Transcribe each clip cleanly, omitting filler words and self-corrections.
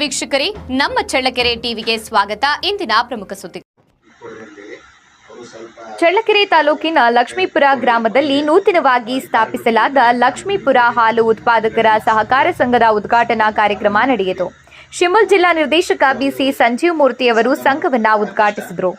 ವೀಕ್ಷಕರೇ, ನಮ್ಮ ಚಳ್ಳಕೆರೆ ಟಿವಿಗೆ ಸ್ವಾಗತ. ಇಂದಿನ ಪ್ರಮುಖ ಸುದ್ದಿ. ಚಳ್ಳಕೆರೆ ತಾಲೂಕಿನ ಲಕ್ಷ್ಮೀಪುರ ಗ್ರಾಮದಲ್ಲಿ ನೂತನವಾಗಿ ಸ್ಥಾಪಿಸಲಾದ ಲಕ್ಷ್ಮೀಪುರ ಹಾಲು ಉತ್ಪಾದಕರ ಸಹಕಾರ ಸಂಘದ ಉದ್ಘಾಟನಾ ಕಾರ್ಯಕ್ರಮ ನಡೆಯಿತು. ಶಿಮುಲ್ ಜಿಲ್ಲಾ ನಿರ್ದೇಶಕ ಬಿಸಿ ಸಂಜೀವ್ ಮೂರ್ತಿಯವರು ಸಂಘವನ್ನು ಉದ್ಘಾಟಿಸಿದರು.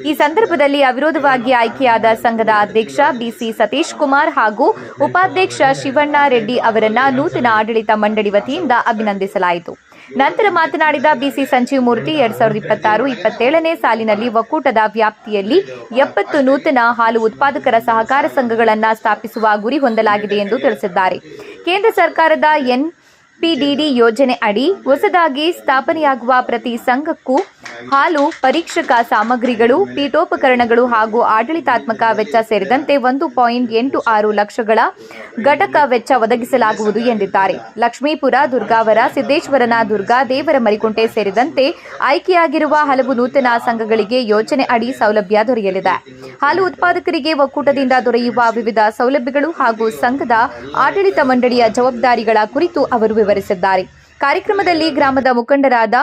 ಈ ಸಂದರ್ಭದಲ್ಲಿ ಅವಿರೋಧವಾಗಿ ಆಯ್ಕೆಯಾದ ಸಂಘದ ಅಧ್ಯಕ್ಷ ಬಿಸಿ ಸತೀಶ್ ಕುಮಾರ್ ಹಾಗೂ ಉಪಾಧ್ಯಕ್ಷ ಶಿವಣ್ಣ ರೆಡ್ಡಿ ಅವರನ್ನ ನೂತನ ಆಡಳಿತ ಮಂಡಳಿ ವತಿಯಿಂದ ಅಭಿನಂದಿಸಲಾಯಿತು. ನಂತರ ಮಾತನಾಡಿದ ಬಿಸಿ ಸಂಜೀವ್ ಮೂರ್ತಿ 2026-27ನೇ ಸಾಲಿನಲ್ಲಿ ಒಕ್ಕೂಟದ ವ್ಯಾಪ್ತಿಯಲ್ಲಿ 70 ನೂತನ ಹಾಲು ಉತ್ಪಾದಕರ ಸಹಕಾರ ಸಂಘಗಳನ್ನು ಸ್ಥಾಪಿಸುವ ಗುರಿ ಹೊಂದಲಾಗಿದೆ ಎಂದು ತಿಳಿಸಿದ್ದಾರೆ. ಕೇಂದ್ರ ಸರ್ಕಾರದ NPDD ಯೋಜನೆ ಅಡಿ ಹೊಸದಾಗಿ ಸ್ಥಾಪನೆಯಾಗುವ ಪ್ರತಿ ಸಂಘಕ್ಕೂ ಹಾಲು ಪರೀಕ್ಷಕ ಸಾಮಗ್ರಿಗಳು, ಪೀಠೋಪಕರಣಗಳು ಹಾಗೂ ಆಡಳಿತಾತ್ಮಕ ವೆಚ್ಚ ಸೇರಿದಂತೆ 1.86 ಲಕ್ಷಗಳ ಘಟಕ ವೆಚ್ಚ ಒದಗಿಸಲಾಗುವುದು ಎಂದಿದ್ದಾರೆ. ಲಕ್ಷ್ಮೀಪುರ, ದುರ್ಗಾವರ, ಸಿದ್ದೇಶ್ವರನ ದುರ್ಗ, ದೇವರ ಮರಿಕುಂಟೆ ಸೇರಿದಂತೆ ಆಯ್ಕೆಯಾಗಿರುವ ಹಲವು ನೂತನ ಸಂಘಗಳಿಗೆ ಯೋಜನೆ ಅಡಿ ಸೌಲಭ್ಯ ದೊರೆಯಲಿದೆ. ಹಾಲು ಉತ್ಪಾದಕರಿಗೆ ಒಕ್ಕೂಟದಿಂದ ದೊರೆಯುವ ವಿವಿಧ ಸೌಲಭ್ಯಗಳು ಹಾಗೂ ಸಂಘದ ಆಡಳಿತ ಮಂಡಳಿಯ ಜವಾಬ್ದಾರಿಗಳ ಕುರಿತು ಅವರು ವಿವರಿಸಿದ್ದಾರೆ. ಕಾರ್ಯಕ್ರಮದಲ್ಲಿ ಗ್ರಾಮದ ಮುಖಂಡರಾದ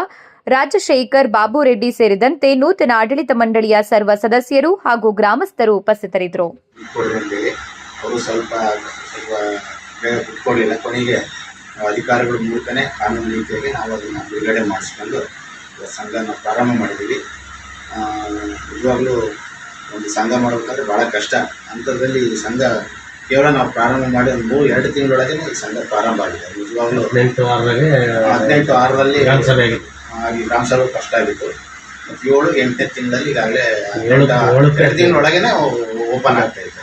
ರಾಜಶೇಖರ್, ಬಾಬು ರೆಡ್ಡಿ ಸೇರಿದಂತೆ ನೂತನ ಆಡಳಿತ ಮಂಡಳಿಯ ಸರ್ವ ಸದಸ್ಯರು ಹಾಗೂ ಗ್ರಾಮಸ್ಥರು ಉಪಸ್ಥಿತರಿದ್ದರು. ಅವರು ಸ್ವಲ್ಪ ಕುತ್ಕೊಳ್ಳಿಲ್ಲ. ಕೊನೆಗೆ ಅಧಿಕಾರಿಗಳ ಮೂಲಕನೇ ಕಾನೂನು ರೀತಿಯಾಗಿ ನಾವು ಅದನ್ನು ಬಿಡುಗಡೆ ಮಾಡಿಸ್ಕೊಂಡು ಸಂಘನ ಪ್ರಾರಂಭ ಮಾಡಿದ್ದೀವಿ. ನಿಜವಾಗ್ಲೂ ಒಂದು ಸಂಘ ಮಾಡಬೇಕಾದ್ರೆ ಭಾಳ ಕಷ್ಟ. ಅಂಥದ್ರಲ್ಲಿ ಈ ಸಂಘ ಕೇವಲ ನಾವು ಪ್ರಾರಂಭ ಮಾಡಿ ಒಂದು 2 ತಿಂಗಳೊಳಗೆ ಈ ಸಂಘ ಪ್ರಾರಂಭ ಆಗಿದೆ. ನಿಜವಾಗ್ಲೂ 18/6ರಲ್ಲಿ ಗ್ರಾಮ ಸಭೆ ಕಷ್ಟ ಆಗಿತ್ತು. ಮತ್ತು 7-8ನೇ ತಿಂಗಳಲ್ಲಿ ಈಗಾಗಲೇ 2 ತಿಂಗಳೊಳಗೆ ಓಪನ್ ಆಗ್ತಾ ಇದೆ.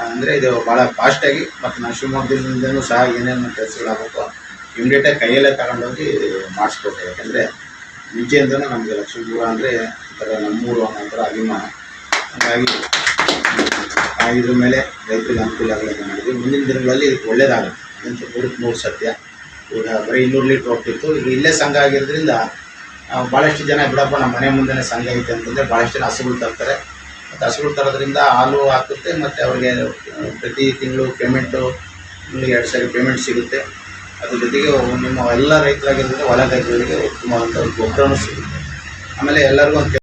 ಅಂದರೆ ಇದು ಭಾಳ ಫಾಸ್ಟಾಗಿ, ಮತ್ತು ನಾವು ಶಿವಮೊಗ್ಗದಿಂದನೂ ಸಹ ಏನೇನು ಕೆಲಸಗಳಾಗಬೇಕು ಇಮಿಡಿಯೇಟಾಗಿ ಕೈಯಲ್ಲೇ ತಗೊಂಡೋಗಿ ಮಾಡಿಸ್ಬೇಕು. ಯಾಕೆಂದರೆ ಮುಂಚೆಯಿಂದನೂ ನಮಗೆ ಲಕ್ಷ್ಮೀಪುರ ಅಂದರೆ ಒಂಥರ ನಮ್ಮೂರು ಅನ್ನೋ ಅಭಿಮಾನ. ಹಾಗಾಗಿ ಇದ್ರ ಮೇಲೆ ರೈತರಿಗೆ ಅನುಕೂಲ ಆಗಲಿಕ್ಕೆ ಮಾಡಿದ್ವಿ. ಮುಂದಿನ ದಿನಗಳಲ್ಲಿ ಇದಕ್ಕೆ ಒಳ್ಳೆಯದಾಗುತ್ತೆ ಅಂತ 100% ಸತ್ಯ. ಈಗ ಬರೀ 200 ಲೀಟ್ರ್ ಹೋಗ್ತಿತ್ತು. ಈಗ ಇಲ್ಲೇ ಸಂಘ ಆಗಿರೋದ್ರಿಂದ ಭಾಳಷ್ಟು ಜನ ಬಿಡಪ್ಪ ನಮ್ಮ ಮನೆ ಮುಂದೆ ಸಂಘ ಐತೆ ಅಂತಂದರೆ ಭಾಳಷ್ಟು ಜನ ಹಸುಗಳು ತರ್ತಾರೆ. ಮತ್ತು ಹಸುಗಳು ತರೋದ್ರಿಂದ ಹಾಲು ಹಾಕುತ್ತೆ, ಮತ್ತು ಅವ್ರಿಗೆ ಪ್ರತಿ ತಿಂಗಳು ಪೇಮೆಂಟು, ತಿಂಗಳಿಗೆ 2 ಸಾರಿ ಪೇಮೆಂಟ್ ಸಿಗುತ್ತೆ. ಅದ್ರ ಜೊತೆಗೆ ನಿಮ್ಮ ಎಲ್ಲ ರೈತರಾಗಿರೋದ್ರಿಂದ ಹೊಲ ರೈತರಿಗೆ ಉತ್ತಮವಾದಂಥ ಗೊಬ್ಬರನೂ ಸಿಗುತ್ತೆ. ಆಮೇಲೆ ಎಲ್ಲರಿಗೂ ಒಂದು